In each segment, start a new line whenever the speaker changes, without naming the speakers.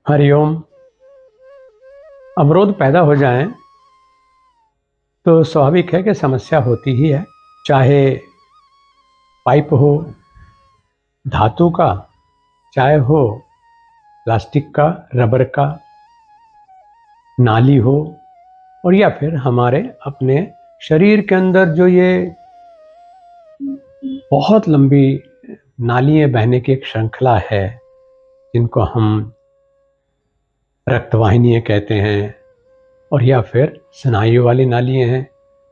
हरिओम। अवरोध पैदा हो जाएं तो स्वाभाविक है कि समस्या होती ही है। चाहे पाइप हो धातु का, चाहे हो प्लास्टिक का, रबर का, नाली हो, और या फिर हमारे अपने शरीर के अंदर जो ये बहुत लंबी नालियां बहने की एक श्रृंखला है, जिनको हम रक्तवाहिनियां कहते हैं, और या फिर स्नायु वाली नालियां हैं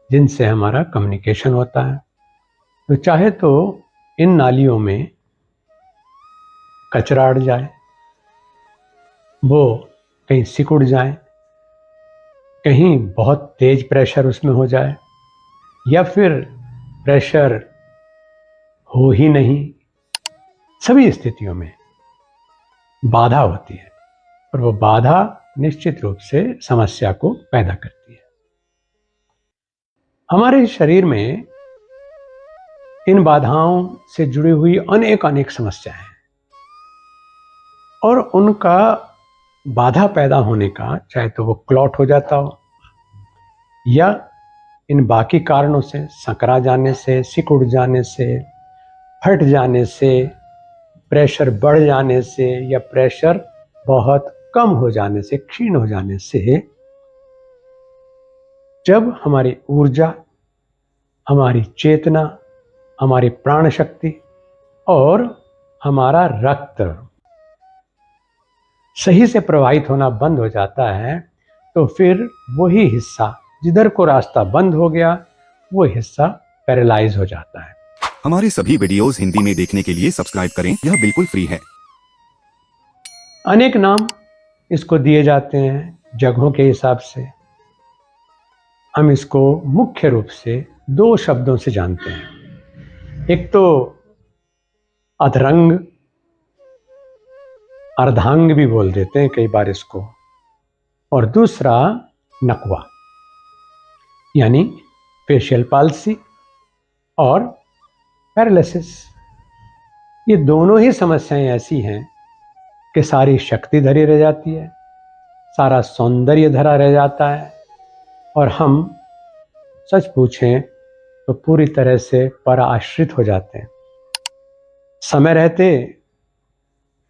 जिनसे हमारा कम्युनिकेशन होता है। तो चाहे तो इन नालियों में कचरा अड़ जाए, वो कहीं सिकुड़ जाए, कहीं बहुत तेज प्रेशर उसमें हो जाए, या फिर प्रेशर हो ही नहीं। सभी स्थितियों में बाधा होती है और वो बाधा निश्चित रूप से समस्या को पैदा करती है। हमारे शरीर में इन बाधाओं से जुड़ी हुई अनेक समस्याएं हैं, और उनका बाधा पैदा होने का, चाहे तो वो क्लॉट हो जाता हो या इन बाकी कारणों से, संकरा जाने से, सिकुड़ जाने से, फट जाने से, प्रेशर बढ़ जाने से, या प्रेशर बहुत कम हो जाने से, क्षीण हो जाने से, जब हमारी ऊर्जा, हमारी चेतना, हमारी प्राण शक्ति और हमारा रक्त सही से प्रवाहित होना बंद हो जाता है, तो फिर वही हिस्सा जिधर को रास्ता बंद हो गया, वो हिस्सा पैरालाइज हो जाता है।
हमारे सभी वीडियोस हिंदी में देखने के लिए सब्सक्राइब करें, यह बिल्कुल फ्री है।
अनेक नाम इसको दिए जाते हैं जगहों के हिसाब से। हम इसको मुख्य रूप से दो शब्दों से जानते हैं। एक तो अधरंग, अर्धांग भी बोल देते हैं कई बार इसको, और दूसरा नकवा, यानी फेशियल पाल्सी और पैरालिसिस। ये दोनों ही समस्याएं ऐसी हैं कि सारी शक्ति धरी रह जाती है, सारा सौंदर्य धरा रह जाता है, और हम सच पूछें तो पूरी तरह से पराश्रित हो जाते हैं। समय रहते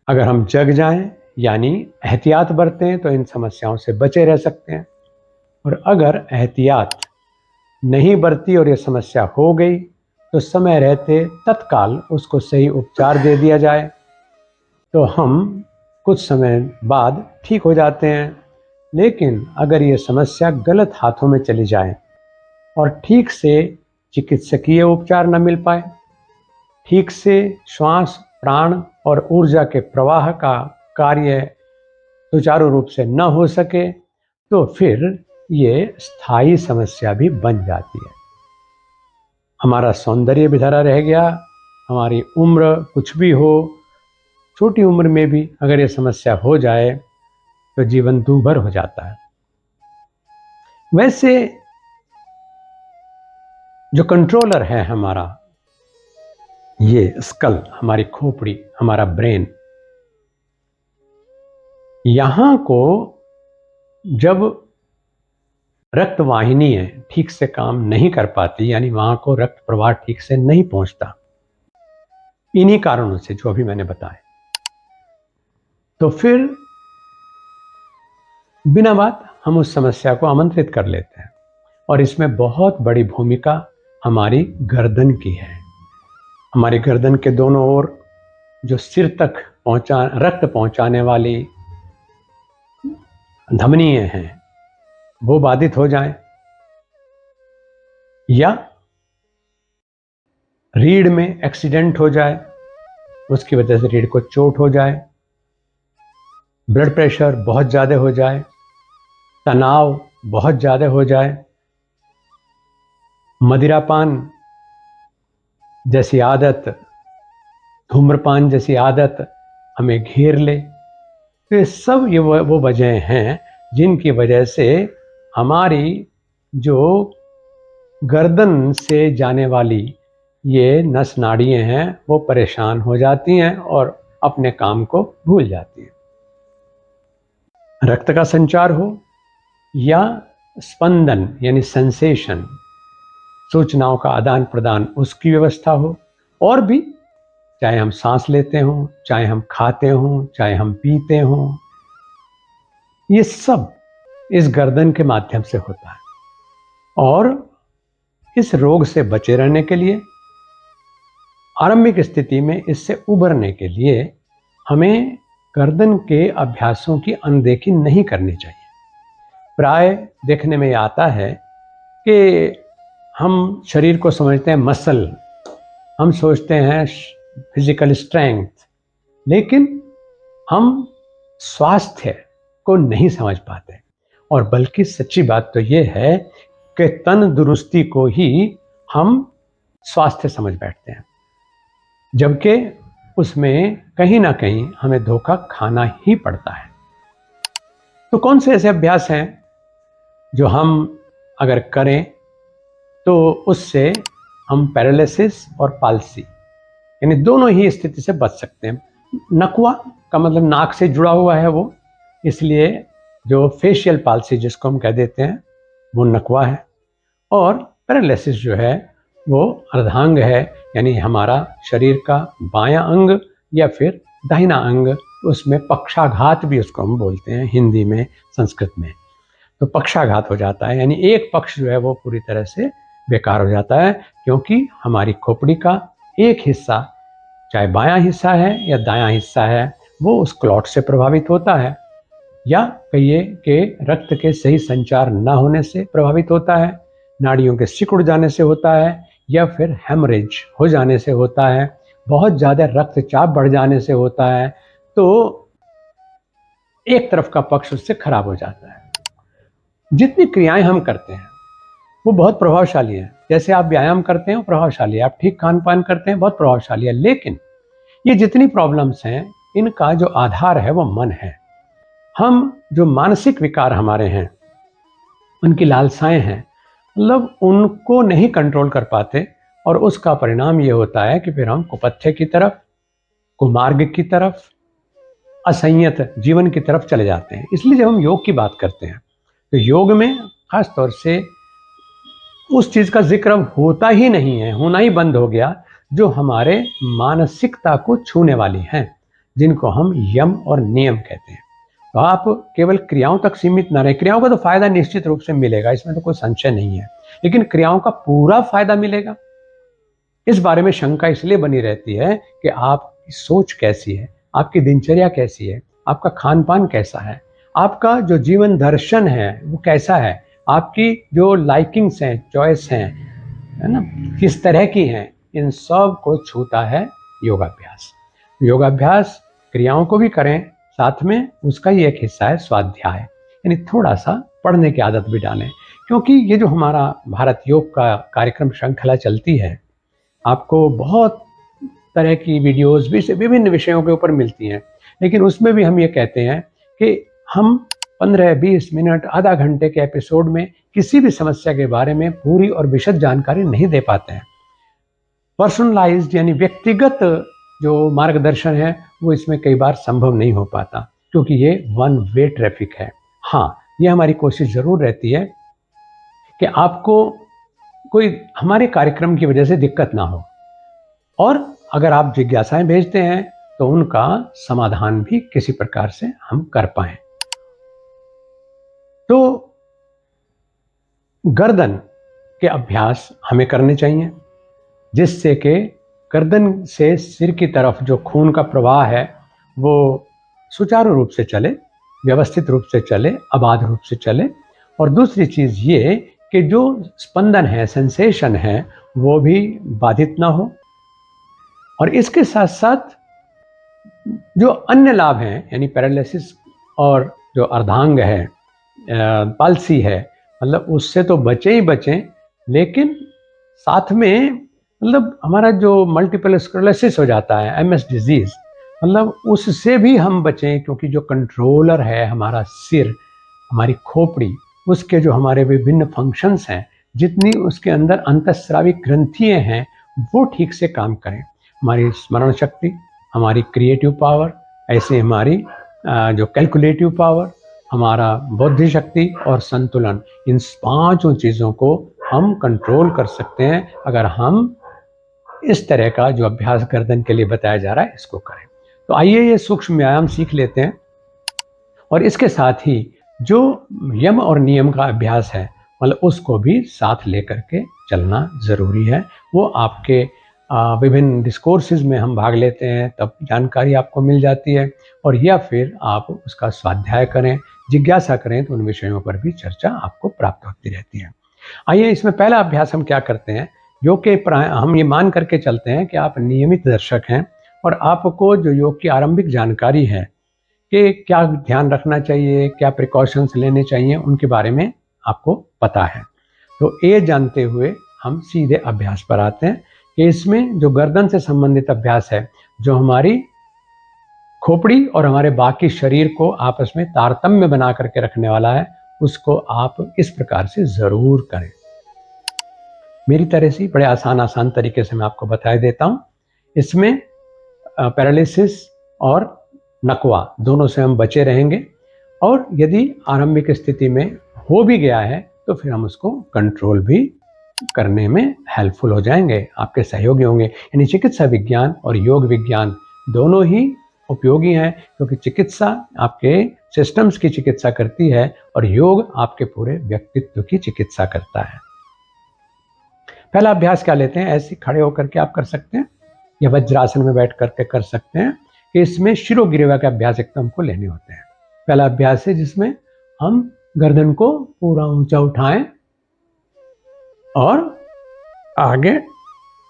अगर हम जग जाएं, यानी एहतियात बरतें, तो इन समस्याओं से बचे रह सकते हैं। और अगर एहतियात नहीं बरती और ये समस्या हो गई, तो समय रहते तत्काल उसको सही उपचार दे दिया जाए तो हम कुछ समय बाद ठीक हो जाते हैं। लेकिन अगर ये समस्या गलत हाथों में चली जाए और ठीक से चिकित्सकीय उपचार न मिल पाए, ठीक से श्वास, प्राण और ऊर्जा के प्रवाह का कार्य सुचारू रूप से न हो सके, तो फिर ये स्थायी समस्या भी बन जाती है। हमारा सौंदर्य भी धरा रह गया, हमारी उम्र कुछ भी हो, छोटी उम्र में भी अगर ये समस्या हो जाए तो जीवन दूभर हो जाता है। वैसे जो कंट्रोलर है हमारा, ये स्कल, हमारी खोपड़ी, हमारा ब्रेन, यहां को जब रक्तवाहिनी ठीक से काम नहीं कर पाती, यानी वहां को रक्त प्रवाह ठीक से नहीं पहुंचता, इन्हीं कारणों से जो अभी मैंने बताया, तो फिर बिना बात हम उस समस्या को आमंत्रित कर लेते हैं। और इसमें बहुत बड़ी भूमिका हमारी गर्दन की है। हमारी गर्दन के दोनों ओर जो सिर तक रक्त पहुंचाने वाली धमनियां हैं, वो बाधित हो जाएं, या रीढ़ में एक्सीडेंट हो जाए, उसकी वजह से रीढ़ को चोट हो जाए, ब्लड प्रेशर बहुत ज़्यादा हो जाए, तनाव बहुत ज़्यादा हो जाए, मदिरापान जैसी आदत, धूम्रपान जैसी आदत हमें घेर ले, तो ये सब वो वजह हैं जिनकी वजह से हमारी जो गर्दन से जाने वाली ये नस नाड़ियां हैं, वो परेशान हो जाती हैं और अपने काम को भूल जाती हैं। रक्त का संचार हो या स्पंदन यानी सेंसेशन, सूचनाओं का आदान प्रदान, उसकी व्यवस्था हो, और भी चाहे हम सांस लेते हों, चाहे हम खाते हों, चाहे हम पीते हों, ये सब इस गर्दन के माध्यम से होता है। और इस रोग से बचे रहने के लिए, आरंभिक स्थिति में इससे उबरने के लिए हमें गर्दन के अभ्यासों की अनदेखी नहीं करनी चाहिए। प्राय देखने में आता है कि हम शरीर को समझते हैं मसल, हम सोचते हैं फिजिकल स्ट्रेंथ, लेकिन हम स्वास्थ्य को नहीं समझ पाते। और बल्कि सच्ची बात तो ये है कि तंदुरुस्ती को ही हम स्वास्थ्य समझ बैठते हैं, जबकि उसमें कहीं ना कहीं हमें धोखा खाना ही पड़ता है। तो कौन से ऐसे अभ्यास हैं जो हम अगर करें तो उससे हम पैरालिसिस और पाल्सी यानी दोनों ही स्थिति से बच सकते हैं। नकवा का मतलब नाक से जुड़ा हुआ है वो, इसलिए जो फेशियल पाल्सी जिसको हम कह देते हैं वो नकवा है। और पैरालिसिस जो है वो अर्धांग है, यानी हमारा शरीर का बायां अंग या फिर दाहिना अंग, उसमें पक्षाघात भी उसको हम बोलते हैं हिंदी में, संस्कृत में। तो पक्षाघात हो जाता है, यानी एक पक्ष जो है वो पूरी तरह से बेकार हो जाता है, क्योंकि हमारी खोपड़ी का एक हिस्सा, चाहे बायां हिस्सा है या दायां हिस्सा है, वो उस क्लॉट से प्रभावित होता है, या कहिए कि रक्त के सही संचार न होने से प्रभावित होता है, नाड़ियों के सिकुड़ जाने से होता है, या फिर हेमरेज हो जाने से होता है, बहुत ज़्यादा रक्तचाप बढ़ जाने से होता है। तो एक तरफ का पक्ष उससे खराब हो जाता है। जितनी क्रियाएं हम करते हैं वो बहुत प्रभावशाली है। जैसे आप व्यायाम करते हैं वो प्रभावशाली है, आप ठीक खान पान करते हैं बहुत प्रभावशाली है, लेकिन ये जितनी प्रॉब्लम्स हैं इनका जो आधार है वो मन है। हम जो मानसिक विकार हमारे हैं, उनकी लालसाएं हैं, मतलब उनको नहीं कंट्रोल कर पाते, और उसका परिणाम ये होता है कि फिर हम कुपथ्य की तरफ, कुमार्ग की तरफ, असंयत जीवन की तरफ चले जाते हैं। इसलिए जब हम योग की बात करते हैं तो योग में खास तौर से उस चीज का जिक्र होता ही नहीं है, होना ही बंद हो गया, जो हमारे मानसिकता को छूने वाली हैं, जिनको हम यम और नियम कहते हैं। तो आप केवल क्रियाओं तक सीमित ना रहे। क्रियाओं का तो फायदा निश्चित रूप से मिलेगा, इसमें तो कोई संशय नहीं है, लेकिन क्रियाओं का पूरा फायदा मिलेगा, इस बारे में शंका इसलिए बनी रहती है कि आपकी सोच कैसी है, आपकी दिनचर्या कैसी है, आपका खान पान कैसा है, आपका जो जीवन दर्शन है वो कैसा है, आपकी जो लाइकिंग्स हैं, चॉइस हैं, है ना, किस तरह की हैं, इन सब को छूता है योगाभ्यास। योगाभ्यास क्रियाओं को भी करें, साथ में उसका ही एक हिस्सा है स्वाध्याय, यानी थोड़ा सा पढ़ने की आदत भी डालें। क्योंकि ये जो हमारा भारत योग का कार्यक्रम श्रृंखला चलती है, आपको बहुत तरह की वीडियोस भी से विभिन्न विषयों के ऊपर मिलती हैं, लेकिन उसमें भी हम ये कहते हैं कि हम 15-20 मिनट, आधा घंटे के एपिसोड में किसी भी समस्या के बारे में पूरी और विशद जानकारी नहीं दे पाते हैं। पर्सनलाइज्ड यानी व्यक्तिगत जो मार्गदर्शन है वो इसमें कई बार संभव नहीं हो पाता, क्योंकि ये वन वे ट्रैफिक है। हाँ, ये हमारी कोशिश जरूर रहती है कि आपको कोई हमारे कार्यक्रम की वजह से दिक्कत ना हो, और अगर आप जिज्ञासाएं भेजते हैं तो उनका समाधान भी किसी प्रकार से हम कर पाएं। तो गर्दन के अभ्यास हमें करने चाहिए, जिससे कि गर्दन से सिर की तरफ जो खून का प्रवाह है वो सुचारू रूप से चले, व्यवस्थित रूप से चले, अबाध रूप से चले। और दूसरी चीज़ ये कि जो स्पंदन है, सेंसेशन है, वो भी बाधित ना हो। और इसके साथ साथ जो अन्य लाभ हैं, यानी पैरालिसिस और जो अर्धांग है, पाल्सी है, मतलब उससे तो बचे ही बचें, लेकिन साथ में मतलब हमारा जो मल्टीपल स्क्लेरोसिस हो जाता है, एमएस डिजीज, मतलब उससे भी हम बचें, क्योंकि जो कंट्रोलर है हमारा सिर, हमारी खोपड़ी, उसके जो हमारे विभिन्न फंक्शंस हैं, जितनी उसके अंदर अंतःस्रावी ग्रंथियां हैं, वो ठीक से काम करें। हमारी स्मरण शक्ति, हमारी क्रिएटिव पावर, ऐसे हमारी जो कैलकुलेटिव पावर, हमारा बुद्धि शक्ति और संतुलन, इन पांचों चीज़ों को हम कंट्रोल कर सकते हैं अगर हम इस तरह का जो अभ्यास गर्दन के लिए बताया जा रहा है इसको करें। तो आइए ये सूक्ष्म व्यायाम सीख लेते हैं और इसके साथ ही जो यम और नियम का अभ्यास है मतलब उसको भी साथ लेकर के चलना ज़रूरी है। वो आपके विभिन्न डिस्कोर्सेज में हम भाग लेते हैं तब जानकारी आपको मिल जाती है, और या फिर आप उसका स्वाध्याय करें, जिज्ञासा करें तो उन विषयों पर भी चर्चा आपको प्राप्त होती रहती है। आइए इसमें पहला अभ्यास हम क्या करते हैं, योग के हम ये मान करके चलते हैं कि आप नियमित दर्शक हैं और आपको जो योग की आरंभिक जानकारी है कि क्या ध्यान रखना चाहिए, क्या प्रिकॉशंस लेने चाहिए, उनके बारे में आपको पता है। तो ये जानते हुए हम सीधे अभ्यास पर आते हैं कि इसमें जो गर्दन से संबंधित अभ्यास है, जो हमारी खोपड़ी और हमारे बाकी शरीर को आपस में तारतम्य बना करके रखने वाला है, उसको आप इस प्रकार से ज़रूर करें। मेरी तरह से बड़े आसान तरीके से मैं आपको बता देता हूँ। इसमें पैरालिसिस और नकवा दोनों से हम बचे रहेंगे, और यदि आरंभिक स्थिति में हो भी गया है तो फिर हम उसको कंट्रोल भी करने में हेल्पफुल हो जाएंगे, आपके सहयोगी होंगे। यानी चिकित्सा विज्ञान और योग विज्ञान दोनों ही उपयोगी हैं, क्योंकि चिकित्सा आपके सिस्टम्स की चिकित्सा करती है और योग आपके पूरे व्यक्तित्व की चिकित्सा करता है। पहला अभ्यास क्या लेते हैं, ऐसे खड़े होकर के आप कर सकते हैं या वज्रासन में बैठ करके कर सकते हैं कि इसमें शिरोगिरिवा के अभ्यास एक तो हमको लेने होते हैं। पहला अभ्यास है जिसमें हम गर्दन को पूरा ऊंचा उठाएं और आगे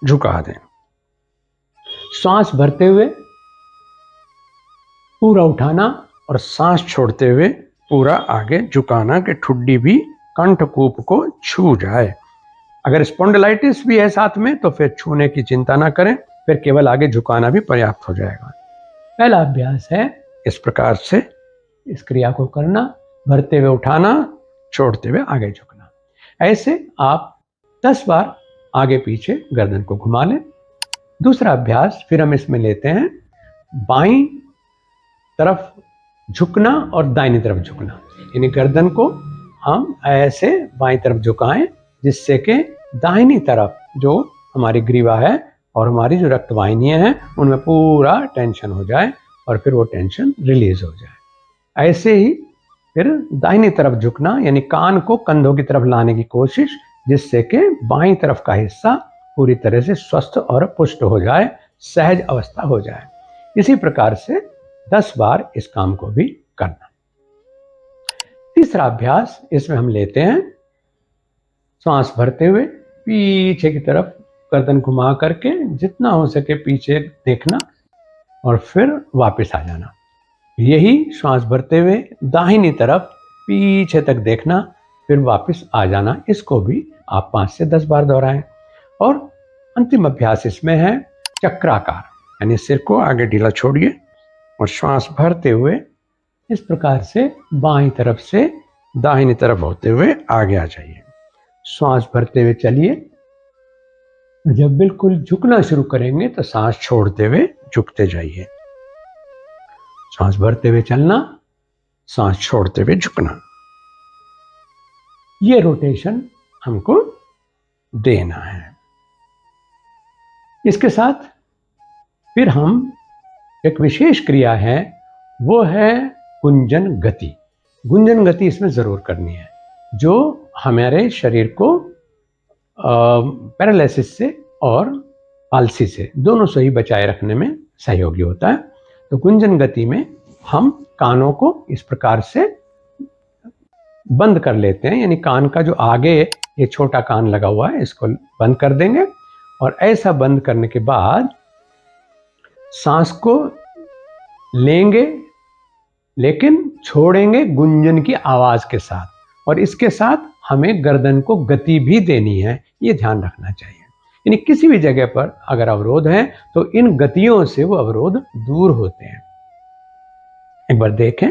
झुका दें। सांस भरते हुए पूरा उठाना और सांस छोड़ते हुए पूरा आगे झुकाना कि ठुड्डी भी कंठकूप को छू जाए। अगर स्पॉन्डिलाइटिस भी है साथ में तो फिर छूने की चिंता ना करें, फिर केवल आगे झुकाना भी पर्याप्त हो जाएगा। पहला अभ्यास है इस प्रकार से इस क्रिया को करना, भरते हुए उठाना, छोड़ते हुए आगे झुकना। ऐसे आप 10 बार आगे पीछे गर्दन को घुमा लें। दूसरा अभ्यास फिर हम इसमें लेते हैं बाईं तरफ झुकना और दाहिनी तरफ झुकना। यानी गर्दन को हम ऐसे बाईं तरफ झुकाएं जिससे कि दाहिनी तरफ जो हमारी ग्रीवा है और हमारी जो रक्तवाहिनियां हैं उनमें पूरा टेंशन हो जाए और फिर वो टेंशन रिलीज हो जाए। ऐसे ही फिर दाहिनी तरफ झुकना, यानी कान को कंधों की तरफ लाने की कोशिश, जिससे कि बाईं तरफ का हिस्सा पूरी तरह से स्वस्थ और पुष्ट हो जाए, सहज अवस्था हो जाए। इसी प्रकार से 10 बार इस काम को भी करना। तीसरा अभ्यास इसमें हम लेते हैं सांस भरते हुए पीछे की तरफ गर्दन घुमा करके जितना हो सके पीछे देखना और फिर वापस आ जाना। यही श्वास भरते हुए दाहिनी तरफ पीछे तक देखना, फिर वापस आ जाना। इसको भी आप 5 से 10 बार दोहराएं। और अंतिम अभ्यास इसमें है चक्राकार, यानी सिर को आगे ढीला छोड़िए और श्वास भरते हुए इस प्रकार से बाईं तरफ से दाहिनी तरफ होते हुए आगे आ जाइए। श्वास भरते हुए चलिए, जब बिल्कुल झुकना शुरू करेंगे तो सांस छोड़ते हुए झुकते जाइए। सांस भरते हुए चलना, सांस छोड़ते हुए झुकना। ये रोटेशन हमको देना है। इसके साथ फिर हम एक विशेष क्रिया है, वो है गुंजन गति। गुंजन गति इसमें जरूर करनी है, जो हमारे शरीर को पैरालिसिस से और पाल्सी से दोनों से ही बचाए रखने में सहयोगी होता है। तो गुंजन गति में हम कानों को इस प्रकार से बंद कर लेते हैं, यानी कान का जो आगे ये छोटा कान लगा हुआ है इसको बंद कर देंगे, और ऐसा बंद करने के बाद सांस को लेंगे लेकिन छोड़ेंगे गुंजन की आवाज के साथ, और इसके साथ हमें गर्दन को गति भी देनी है, ये ध्यान रखना चाहिए। यानी किसी भी जगह पर अगर अवरोध है तो इन गतियों से वो अवरोध दूर होते हैं। एक बार देखें।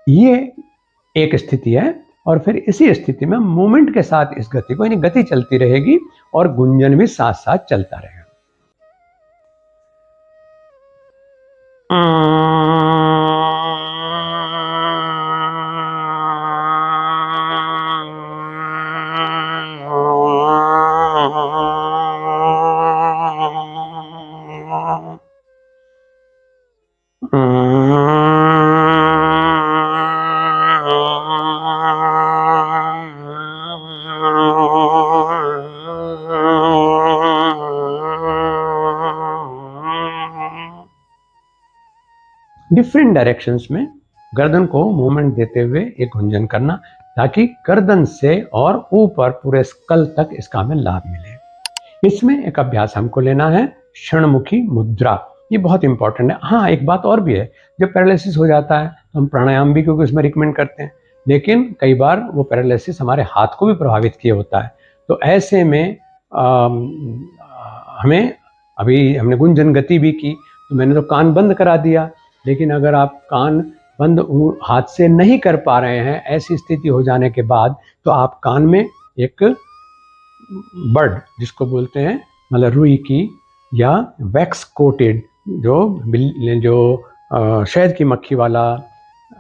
ये एक स्थिति है। और फिर इसी स्थिति में मूवमेंट के साथ इस गति को, यानी गति चलती रहेगी और गुंजन भी साथ साथ चलता रहेगा। डिफरेंट डायरेक्शंस में गर्दन को मूवमेंट देते हुए एक गुंजन करना, ताकि गर्दन से और ऊपर पूरे स्कल तक इसका हमें लाभ मिले। इसमें एक अभ्यास हमको लेना है, क्षणमुखी मुद्रा। ये बहुत इंपॉर्टेंट है। हाँ, एक बात और भी है, जब पैरालिसिस हो जाता है तो हम प्राणायाम भी क्योंकि उसमें रिकमेंड करते हैं, लेकिन कई बार वो पैरालिसिस हमारे हाथ को भी प्रभावित किए होता है। तो ऐसे में हमें, अभी हमने गुंजन गति भी की तो मैंने तो कान बंद करा दिया, लेकिन अगर आप कान बंद हाथ से नहीं कर पा रहे हैं, ऐसी स्थिति हो जाने के बाद, तो आप कान में एक बर्ड, जिसको बोलते हैं मतलब रुई की या वैक्स कोटेड, जो शहद की मक्खी वाला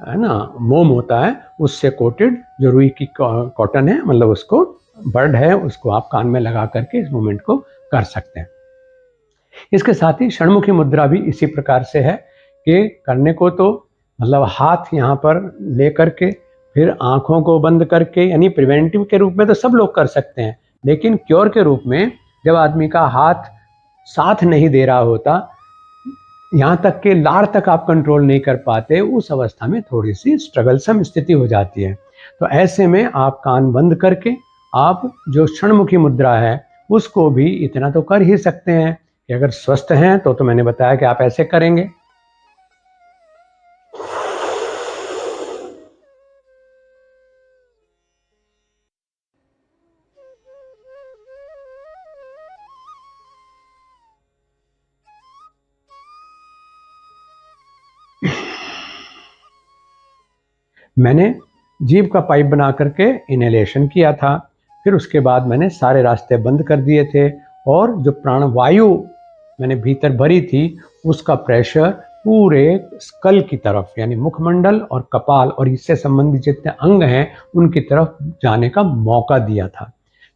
है ना मोम होता है, उससे कोटेड जो रुई की कॉटन है, मतलब उसको बर्ड है, उसको आप कान में लगा करके इस मूवमेंट को कर सकते हैं। इसके साथ ही षणमुखी मुद्रा भी इसी प्रकार से है कि करने को तो मतलब हाथ यहाँ पर ले करके फिर आंखों को बंद करके, यानी प्रिवेंटिव के रूप में तो सब लोग कर सकते हैं, लेकिन क्योर के रूप में जब आदमी का हाथ साथ नहीं दे रहा होता, यहाँ तक कि लार तक आप कंट्रोल नहीं कर पाते, उस अवस्था में थोड़ी सी स्ट्रगलसम स्थिति हो जाती है। तो ऐसे में आप कान बंद करके आप जो क्षणमुखी मुद्रा है उसको भी इतना तो कर ही सकते हैं कि अगर स्वस्थ हैं तो मैंने बताया कि आप ऐसे करेंगे। मैंने जीभ का पाइप बना करके इनहेलेशन किया था, फिर उसके बाद मैंने सारे रास्ते बंद कर दिए थे, और जो प्राणवायु मैंने भीतर भरी थी उसका प्रेशर पूरे स्कल की तरफ, यानी मुखमंडल और कपाल और इससे संबंधित जितने अंग हैं उनकी तरफ जाने का मौका दिया था।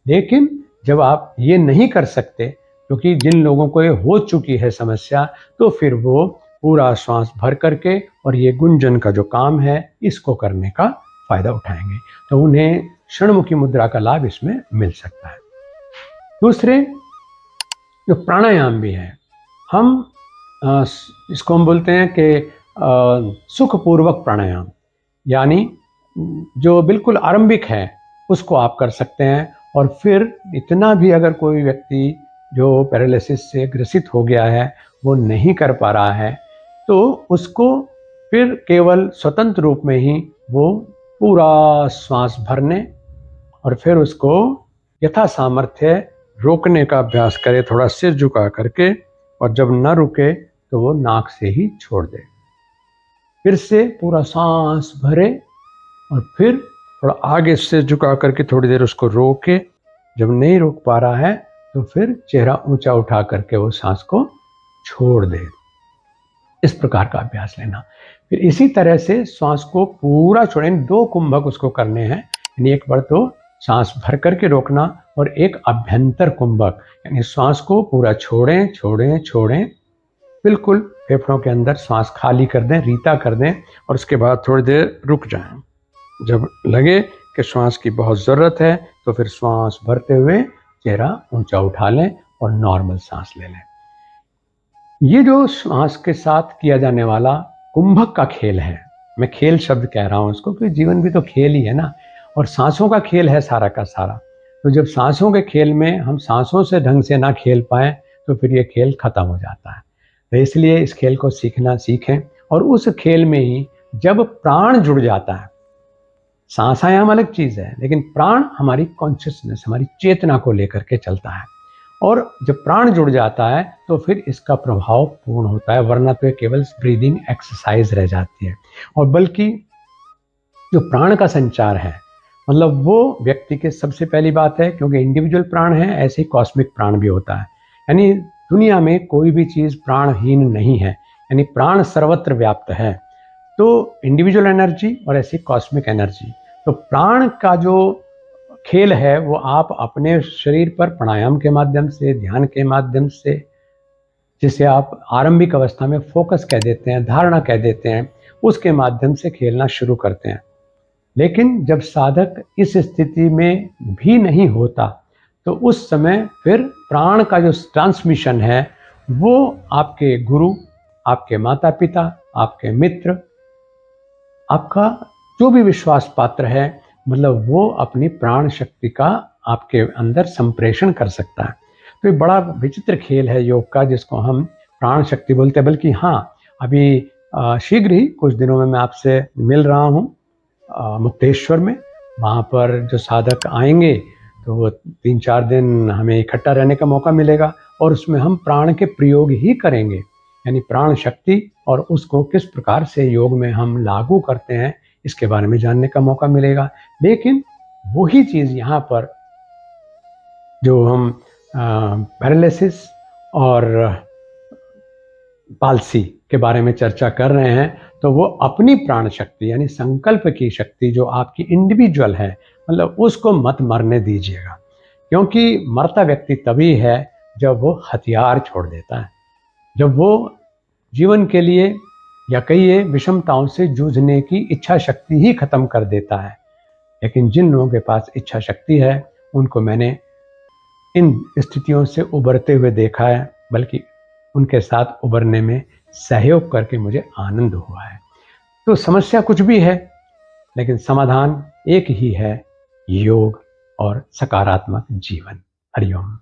लेकिन जब आप ये नहीं कर सकते, क्योंकि जिन लोगों को ये हो चुकी है समस्या, तो फिर वो पूरा श्वास भर करके और ये गुंजन का जो काम है इसको करने का फायदा उठाएंगे, तो उन्हें क्षणमुखी मुद्रा का लाभ इसमें मिल सकता है। दूसरे जो प्राणायाम भी है, हम इसको हम बोलते हैं कि सुखपूर्वक प्राणायाम, यानी जो बिल्कुल आरंभिक है उसको आप कर सकते हैं। और फिर इतना भी अगर कोई व्यक्ति जो पैरालिसिस से ग्रसित हो गया है वो नहीं कर पा रहा है, तो उसको फिर केवल स्वतंत्र रूप में ही वो पूरा श्वास भरने और फिर उसको यथा सामर्थ्य रोकने का अभ्यास करे, थोड़ा सिर झुका करके, और जब न रुके तो वो नाक से ही छोड़ दे। फिर से पूरा सांस भरे और फिर थोड़ा आगे सिर झुका करके थोड़ी देर उसको रोके, जब नहीं रोक पा रहा है तो फिर चेहरा ऊंचा उठा करके वो सांस को छोड़ दे। इस प्रकार का अभ्यास लेना। फिर इसी तरह से श्वास को पूरा छोड़ें, 2 कुंभक उसको करने हैं, यानी एक बार तो सांस भर करके रोकना और एक अभ्यंतर कुंभक, यानी श्वास को पूरा छोड़ें छोड़ें छोड़ें, बिल्कुल फेफड़ों के अंदर श्वास खाली कर दें, रीता कर दें, और उसके बाद थोड़ी देर रुक जाएं। जब लगे कि श्वास की बहुत ज़रूरत है तो फिर श्वास भरते हुए चेहरा ऊंचा उठा लें और नॉर्मल सांस ले लें। ये जो श्वास के साथ किया जाने वाला कुंभक का खेल है, मैं खेल शब्द कह रहा हूँ उसको क्योंकि जीवन भी तो खेल ही है ना, और सांसों का खेल है सारा का सारा। तो जब सांसों के खेल में हम सांसों से ढंग से ना खेल पाएं तो फिर ये खेल खत्म हो जाता है। तो इसलिए इस खेल को सीखना सीखें, और उस खेल में ही जब प्राण जुड़ जाता है, सांस आयाम अलग चीज़ है, लेकिन प्राण हमारी कॉन्शियसनेस, हमारी चेतना को लेकर के चलता है, और जब प्राण जुड़ जाता है तो फिर इसका प्रभाव पूर्ण होता है, वरना तो केवल ब्रीदिंग एक्सरसाइज रह जाती है। और बल्कि जो प्राण का संचार है, मतलब वो व्यक्ति के सबसे पहली बात है, क्योंकि इंडिविजुअल प्राण है, ऐसे ही कॉस्मिक प्राण भी होता है। यानी दुनिया में कोई भी चीज़ प्राणहीन नहीं है, यानी प्राण सर्वत्र व्याप्त है। तो इंडिविजुअल एनर्जी और ऐसी कॉस्मिक एनर्जी, तो प्राण का जो खेल है वो आप अपने शरीर पर प्राणायाम के माध्यम से, ध्यान के माध्यम से, जिसे आप आरंभिक अवस्था में फोकस कह देते हैं, धारणा कह देते हैं, उसके माध्यम से खेलना शुरू करते हैं। लेकिन जब साधक इस स्थिति में भी नहीं होता, तो उस समय फिर प्राण का जो ट्रांसमिशन है वो आपके गुरु, आपके माता पिता, आपके मित्र, आपका जो भी विश्वास पात्र है, मतलब वो अपनी प्राण शक्ति का आपके अंदर संप्रेषण कर सकता है। तो ये बड़ा विचित्र खेल है योग का, जिसको हम प्राण शक्ति बोलते हैं। बल्कि हाँ, अभी शीघ्र ही कुछ दिनों में मैं आपसे मिल रहा हूँ मुक्तेश्वर में। वहाँ पर जो साधक आएंगे तो वो 3-4 दिन हमें इकट्ठा रहने का मौका मिलेगा, और उसमें हम प्राण के प्रयोग ही करेंगे, यानी प्राण शक्ति और उसको किस प्रकार से योग में हम लागू करते हैं, इसके बारे में जानने का मौका मिलेगा। लेकिन वही चीज़ यहाँ पर जो हम पैरालिसिस और पालसी के बारे में चर्चा कर रहे हैं, तो वो अपनी प्राण शक्ति यानी संकल्प की शक्ति जो आपकी इंडिविजुअल है, मतलब उसको मत मरने दीजिएगा। क्योंकि मरता व्यक्ति तभी है जब वो हथियार छोड़ देता है, जब वो जीवन के लिए या कई विषमताओं से जूझने की इच्छा शक्ति ही खत्म कर देता है। लेकिन जिन लोगों के पास इच्छा शक्ति है, उनको मैंने इन स्थितियों से उबरते हुए देखा है, बल्कि उनके साथ उबरने में सहयोग करके मुझे आनंद हुआ है। तो समस्या कुछ भी है, लेकिन समाधान एक ही है, योग और सकारात्मक जीवन। हरिओम।